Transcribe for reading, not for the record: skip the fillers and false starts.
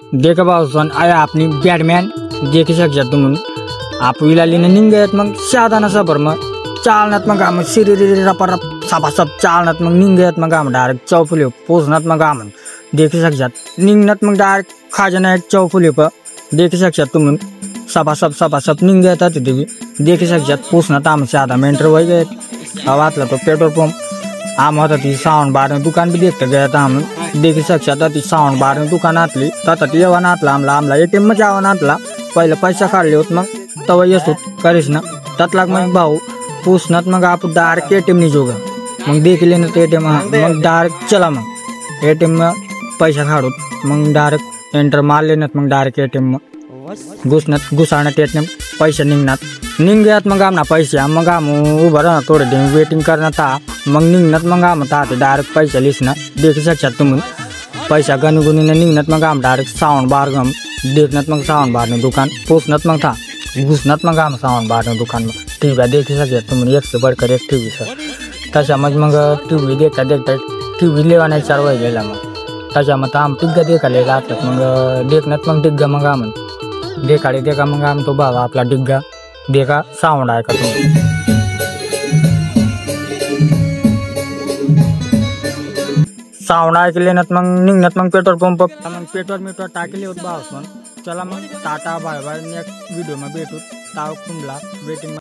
देखा भाऊसन आया आपली बॅटमॅन देखू शकता तुम्ही आपल्याला निघत मग साधा नसा भर मग चालनात मग आम शिरी रपरप सापासप चालनात मग निघत मग आम डायरेक्ट चौफुली पोचनात मग आम देखू शकतात निघण्यात मग डायरेक्ट खाजना एक चौफुली प देखू शकतात तुम्ही सपासप निघत तिथे देखू शकतात पोचनात आम साधा मेंटर वही गए वाचला तो पेट्रोल पंप आम होता ती साउंड बार दुकान भी देखते गया था हम देखू शकतात ती साउंड बार दुकानातली तर ती येवा नातला आमला ATM मध्ये जावा नातला पहिले पैसा काढले होत मग तवा येतो करीस ना त्यातला मग भाऊ पोचनात मग आपण डायरेक्ट ATM नहीं जोगा मग देखले ना ATM मग डायरेक्ट चला मग ATM में पैसा काढू मग डायरेक्ट एंटर मार लेण्यात मग डायरेक्ट ATM में घुसाण्यात ATM पैसे निघण्यात मग आमना पैसे मग आम उभं राहणार थोडे दिन वेटिंग करणार था मग निघण्यात मग आम ते डायरेक्ट पैसा लिसना देखू शकतात तुम्ही पैसा गणगुणीने निघण्यात मग आम डायरेक्ट साउंड बार गम देखण्यात मग साउंड बार दुकान पोचण्यात मग था घुसण्यात मग आम साउंड बार दुकान में TV देखू शकतात तुम्ही एक से बढ़कर एक TV सर त्याच्यामध्ये मग TV देखता TV लेवाना चार वय गेला मग त्याच्यामध्ये आम टिग्गा देखाले लागतात मग देखण्यात मग टिग्गा मग आम देखा मग आम तो बाबा आपला डिग्गा देखा साउंड आहे का तुम्ही साउंड ऐकल्यात मग निघण्यात मग पेट्रोल पंप मग पेट्रोल टाकले होत बास मग चला मग tata bye bye next video में भेटू ताव कुंडला वेटिंग